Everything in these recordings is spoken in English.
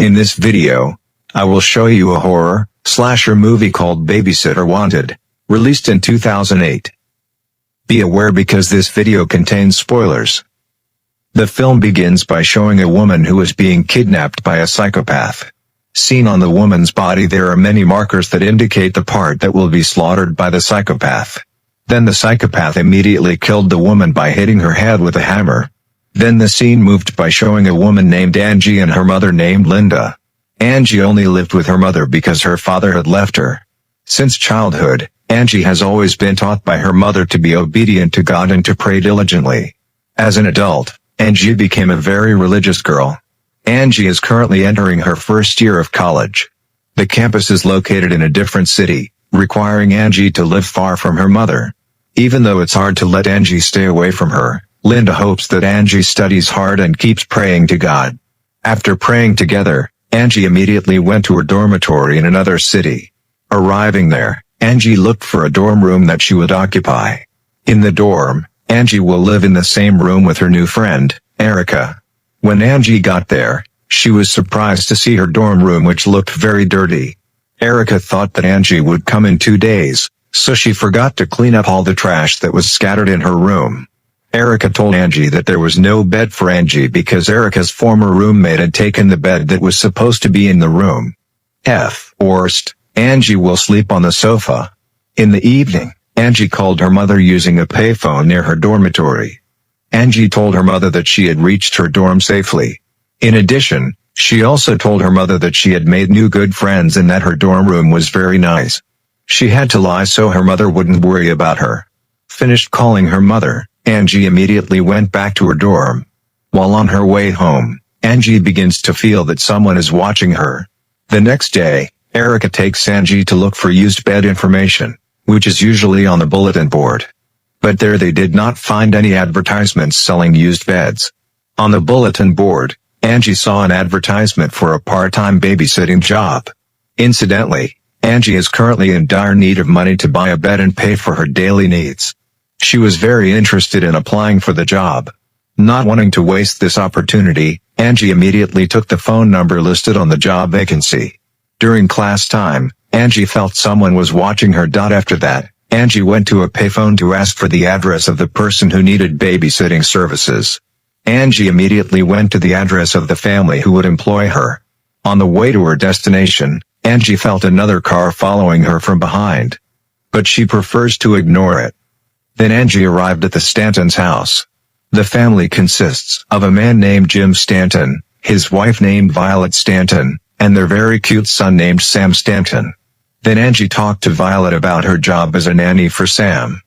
In this video, I will show you a horror slasher movie called Babysitter Wanted, released in 2008. Be aware because this video contains spoilers. The film begins by showing a woman who is being kidnapped by a psychopath. Seen on the woman's body there are many markers that indicate the part that will be slaughtered by the psychopath. Then the psychopath immediately killed the woman by hitting her head with a hammer. Then the scene moved by showing a woman named Angie and her mother named Linda. Angie only lived with her mother because her father had left her. Since childhood, Angie has always been taught by her mother to be obedient to God and to pray diligently. As an adult, Angie became a very religious girl. Angie is currently entering her first year of college. The campus is located in a different city, requiring Angie to live far from her mother. Even though it's hard to let Angie stay away from her, Linda hopes that Angie studies hard and keeps praying to God. After praying together, Angie immediately went to her dormitory in another city. Arriving there, Angie looked for a dorm room that she would occupy. In the dorm, Angie will live in the same room with her new friend, Erica. When Angie got there, she was surprised to see her dorm room which looked very dirty. Erica thought that Angie would come in 2 days, so she forgot to clean up all the trash that was scattered in her room. Erica told Angie that there was no bed for Angie because Erica's former roommate had taken the bed that was supposed to be in the room. Worst, Angie will sleep on the sofa. In the evening, Angie called her mother using a payphone near her dormitory. Angie told her mother that she had reached her dorm safely. In addition, she also told her mother that she had made new good friends and that her dorm room was very nice. She had to lie so her mother wouldn't worry about her. Finished calling her mother, Angie immediately went back to her dorm. While on her way home, Angie begins to feel that someone is watching her. The next day, Erica takes Angie to look for used bed information, which is usually on the bulletin board. But there they did not find any advertisements selling used beds. On the bulletin board, Angie saw an advertisement for a part-time babysitting job. Incidentally, Angie is currently in dire need of money to buy a bed and pay for her daily needs. She was very interested in applying for the job. Not wanting to waste this opportunity, Angie immediately took the phone number listed on the job vacancy. During class time, Angie felt someone was watching her. After that, Angie went to a payphone to ask for the address of the person who needed babysitting services. Angie immediately went to the address of the family who would employ her. On the way to her destination, Angie felt another car following her from behind. But she prefers to ignore it. Then Angie arrived at the Stanton's house. The family consists of a man named Jim Stanton, his wife named Violet Stanton, and their very cute son named Sam Stanton. Then Angie talked to Violet about her job as a nanny for Sam.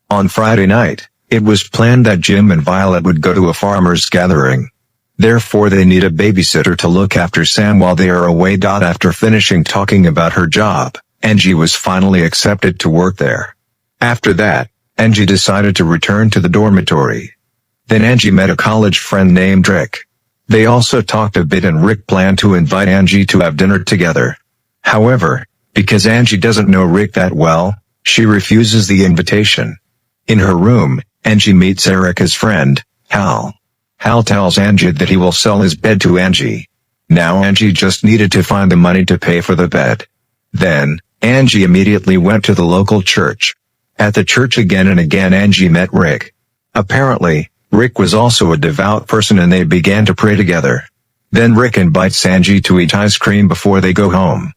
On Friday night, it was planned that Jim and Violet would go to a farmer's gathering. Therefore they need a babysitter to look after Sam while they are away. After finishing talking about her job, Angie was finally accepted to work there. After that, Angie decided to return to the dormitory. Then Angie met a college friend named Rick. They also talked a bit and Rick planned to invite Angie to have dinner together. However, because Angie doesn't know Rick that well, she refuses the invitation. In her room, Angie meets Erica's friend, Hal. Hal tells Angie that he will sell his bed to Angie. Now Angie just needed to find the money to pay for the bed. Then, Angie immediately went to the local church. At the church again and again Angie met Rick. Apparently, Rick was also a devout person and they began to pray together. Then Rick invites Angie to eat ice cream before they go home.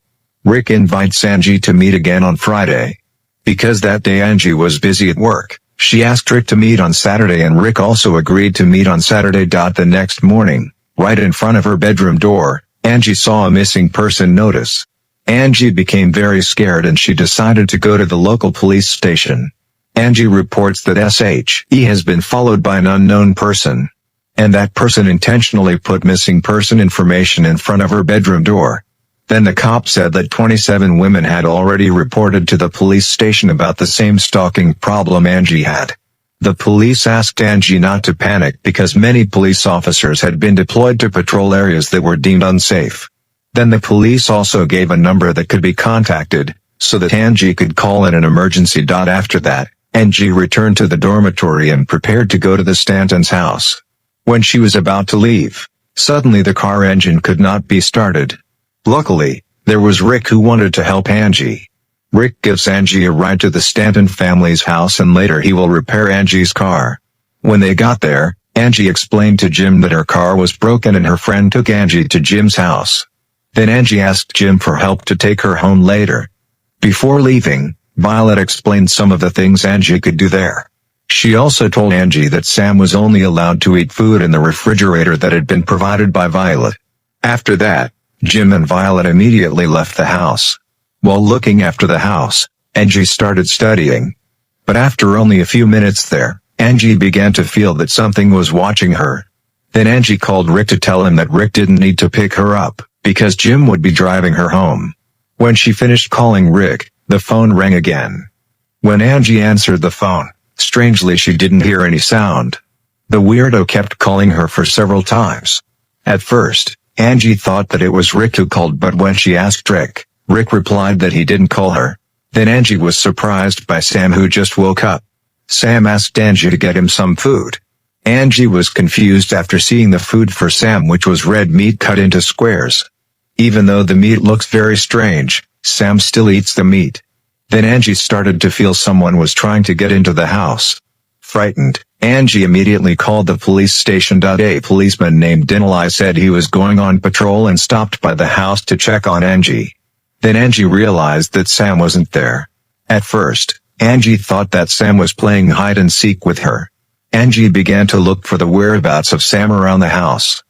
Rick invites Angie to meet again on Friday. Because that day Angie was busy at work, she asked Rick to meet on Saturday and Rick also agreed to meet on Saturday. The next morning, right in front of her bedroom door, Angie saw a missing person notice. Angie became very scared and she decided to go to the local police station. Angie reports that SHE has been followed by an unknown person. And that person intentionally put missing person information in front of her bedroom door. Then the cop said that 27 women had already reported to the police station about the same stalking problem Angie had. The police asked Angie not to panic because many police officers had been deployed to patrol areas that were deemed unsafe. Then the police also gave a number that could be contacted, so that Angie could call in an emergency. After that, Angie returned to the dormitory and prepared to go to the Stanton's house. When she was about to leave, Suddenly the car engine could not be started. Luckily, there was Rick who wanted to help Angie. Rick gives Angie a ride to the Stanton family's house and later he will repair Angie's car. When they got there, Angie explained to Jim that her car was broken and her friend took Angie to Jim's house. Then Angie asked Jim for help to take her home later. Before leaving, Violet explained some of the things Angie could do there. She also told Angie that Sam was only allowed to eat food in the refrigerator that had been provided by Violet. After that, Jim and Violet immediately left the house. While looking after the house, Angie started studying. But after only a few minutes there, Angie began to feel that something was watching her. Then Angie called Rick to tell him that Rick didn't need to pick her up, because Jim would be driving her home. When she finished calling Rick, the phone rang again. When Angie answered the phone, strangely she didn't hear any sound. The weirdo kept calling her for several times. At first, Angie thought that it was Rick who called, but when she asked Rick, Rick replied that he didn't call her. Then Angie was surprised by Sam, who just woke up. Sam asked Angie to get him some food. Angie was confused after seeing the food for Sam, which was red meat cut into squares. Even though the meat looks very strange, Sam still eats the meat. Then Angie started to feel someone was trying to get into the house. Frightened, Angie immediately called the police station. A policeman named Denali said he was going on patrol and stopped by the house to check on Angie. Then Angie realized that Sam wasn't there. At first, Angie thought that Sam was playing hide-and-seek with her. Angie began to look for the whereabouts of Sam around the house.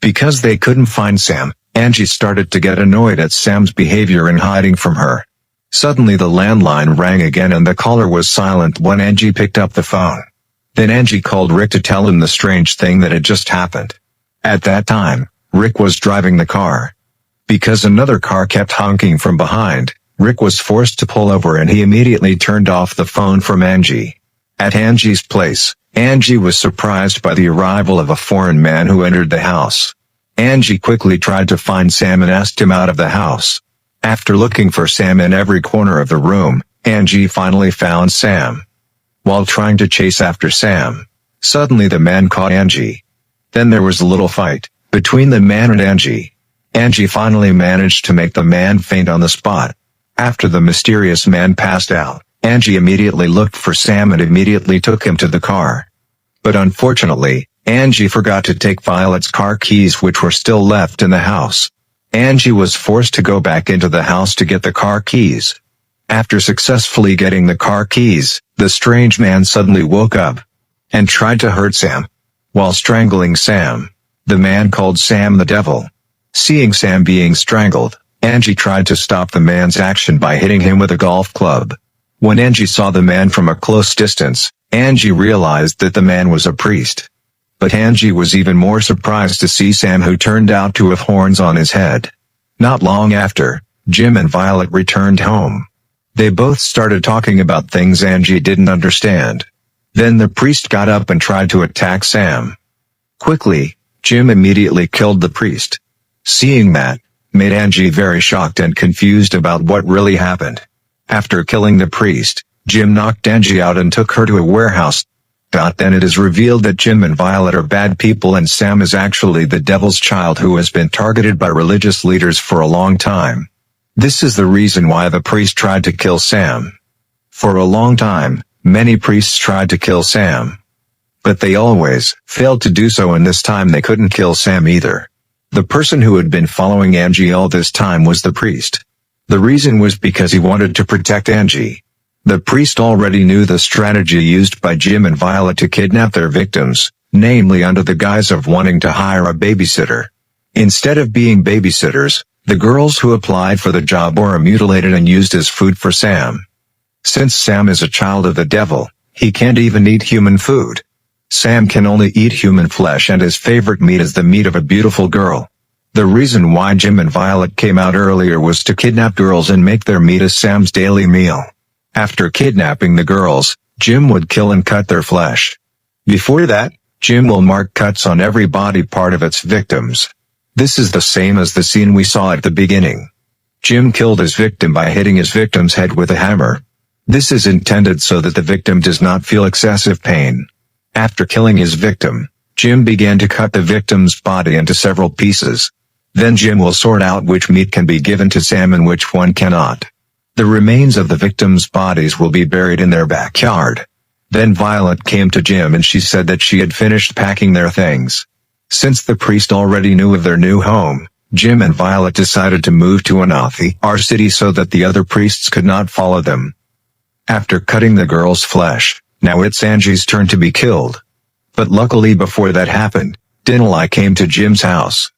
Because they couldn't find Sam, Angie started to get annoyed at Sam's behavior in hiding from her. Suddenly the landline rang again and the caller was silent when Angie picked up the phone. Then Angie called Rick to tell him the strange thing that had just happened. At that time, Rick was driving the car. Because another car kept honking from behind, Rick was forced to pull over and he immediately turned off the phone from Angie. At Angie's place, Angie was surprised by the arrival of a foreign man who entered the house. Angie quickly tried to find Sam and asked him out of the house. After looking for Sam in every corner of the room, Angie finally found Sam. While trying to chase after Sam, suddenly the man caught Angie. Then there was a little fight between the man and Angie. Angie finally managed to make the man faint on the spot. After the mysterious man passed out, Angie immediately looked for Sam and immediately took him to the car. But unfortunately, Angie forgot to take Violet's car keys, which were still left in the house. Angie was forced to go back into the house to get the car keys. After successfully getting the car keys, the strange man suddenly woke up and tried to hurt Sam. While strangling Sam, the man called Sam the devil. Seeing Sam being strangled, Angie tried to stop the man's action by hitting him with a golf club. When Angie saw the man from a close distance, Angie realized that the man was a priest. But Angie was even more surprised to see Sam, who turned out to have horns on his head. Not long after, Jim and Violet returned home. They both started talking about things Angie didn't understand. Then the priest got up and tried to attack Sam. Quickly, Jim immediately killed the priest. Seeing that, made Angie very shocked and confused about what really happened. After killing the priest, Jim knocked Angie out and took her to a warehouse. Then it is revealed that Jim and Violet are bad people and Sam is actually the devil's child who has been targeted by religious leaders for a long time. This is the reason why the priest tried to kill Sam. For a long time, many priests tried to kill Sam. But they always failed to do so, and this time they couldn't kill Sam either. The person who had been following Angie all this time was the priest. The reason was because he wanted to protect Angie. The priest already knew the strategy used by Jim and Violet to kidnap their victims, namely under the guise of wanting to hire a babysitter. Instead of being babysitters, the girls who applied for the job were mutilated and used as food for Sam. Since Sam is a child of the devil, he can't even eat human food. Sam can only eat human flesh and his favorite meat is the meat of a beautiful girl. The reason why Jim and Violet came out earlier was to kidnap girls and make their meat as Sam's daily meal. After kidnapping the girls, Jim would kill and cut their flesh. Before that, Jim will mark cuts on every body part of its victims. This is the same as the scene we saw at the beginning. Jim killed his victim by hitting his victim's head with a hammer. This is intended so that the victim does not feel excessive pain. After killing his victim, Jim began to cut the victim's body into several pieces. Then Jim will sort out which meat can be given to Sam and which one cannot. The remains of the victims' bodies will be buried in their backyard. Then Violet came to Jim and she said that she had finished packing their things. Since the priest already knew of their new home, Jim and Violet decided to move to another city so that the other priests could not follow them. After cutting the girl's flesh, now it's Angie's turn to be killed. But luckily before that happened, Dinalai came to Jim's house.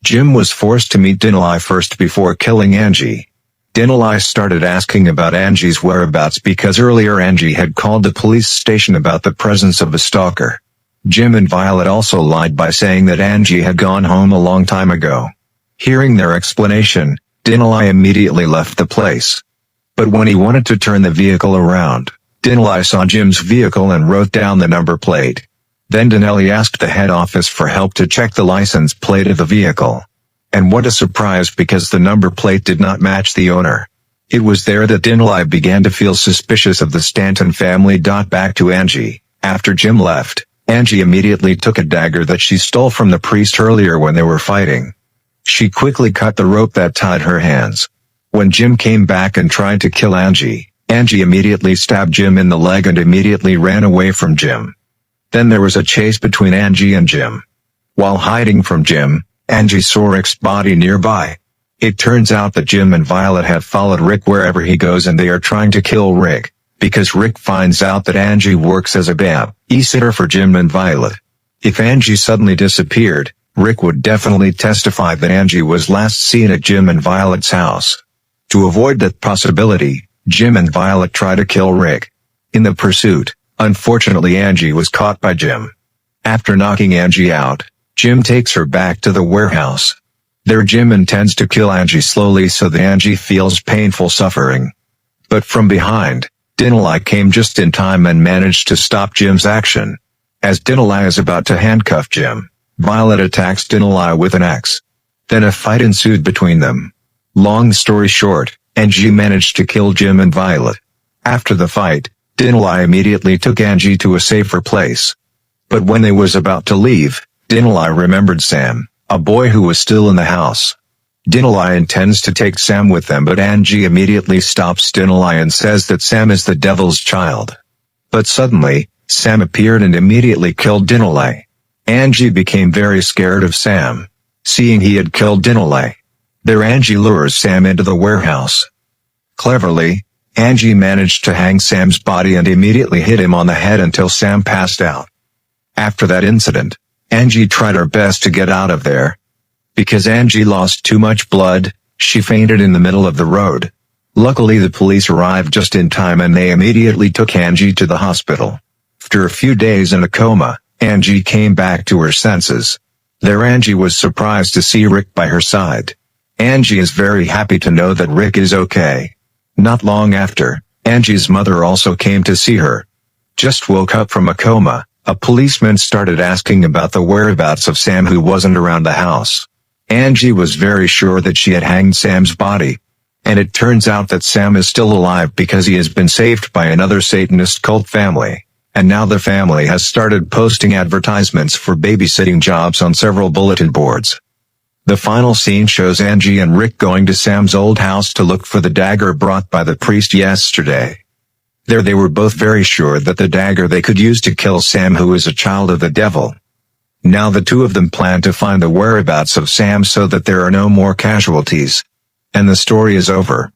Jim was forced to meet Dinalai first before killing Angie. Dinalai started asking about Angie's whereabouts because earlier Angie had called the police station about the presence of a stalker. Jim and Violet also lied by saying that Angie had gone home a long time ago. Hearing their explanation, Dinalai immediately left the place. But when he wanted to turn the vehicle around, Dinalai saw Jim's vehicle and wrote down the number plate. Then Dinelli asked the head office for help to check the license plate of the vehicle. And what a surprise, because the number plate did not match the owner. It was there that Dinelli began to feel suspicious of the Stanton family. Back to Angie. After Jim left, Angie immediately took a dagger that she stole from the priest earlier when they were fighting. She quickly cut the rope that tied her hands. When Jim came back and tried to kill Angie, Angie immediately stabbed Jim in the leg and immediately ran away from Jim. Then there was a chase between Angie and Jim. While hiding from Jim, Angie saw Rick's body nearby. It turns out that Jim and Violet have followed Rick wherever he goes and they are trying to kill Rick, because Rick finds out that Angie works as a babysitter for Jim and Violet. If Angie suddenly disappeared, Rick would definitely testify that Angie was last seen at Jim and Violet's house. To avoid that possibility, Jim and Violet try to kill Rick. In the pursuit, unfortunately Angie was caught by Jim. After knocking Angie out, Jim takes her back to the warehouse. There Jim intends to kill Angie slowly so that Angie feels painful suffering. But from behind, Dinalai came just in time and managed to stop Jim's action. As Dinalai is about to handcuff Jim, Violet attacks Dinalai with an axe. Then a fight ensued between them. Long story short, Angie managed to kill Jim and Violet. After the fight, Dinalai immediately took Angie to a safer place. But when they was about to leave, Dinalai remembered Sam, a boy who was still in the house. Dinalai intends to take Sam with them, but Angie immediately stops Dinalai and says that Sam is the devil's child. But suddenly, Sam appeared and immediately killed Dinalai. Angie became very scared of Sam, seeing he had killed Dinalai. There Angie lures Sam into the warehouse. Cleverly, Angie managed to hang Sam's body and immediately hit him on the head until Sam passed out. After that incident, Angie tried her best to get out of there. Because Angie lost too much blood, she fainted in the middle of the road. Luckily the police arrived just in time and they immediately took Angie to the hospital. After a few days in a coma, Angie came back to her senses. There Angie was surprised to see Rick by her side. Angie is very happy to know that Rick is okay. Not long after, Angie's mother also came to see her. Just woke up from a coma, a policeman started asking about the whereabouts of Sam who wasn't around the house. Angie was very sure that she had hanged Sam's body. And it turns out that Sam is still alive because he has been saved by another Satanist cult family. And now the family has started posting advertisements for babysitting jobs on several bulletin boards. The final scene shows Angie and Rick going to Sam's old house to look for the dagger brought by the priest yesterday. There they were both very sure that the dagger they could use to kill Sam, who is a child of the devil. Now the two of them plan to find the whereabouts of Sam so that there are no more casualties. And the story is over.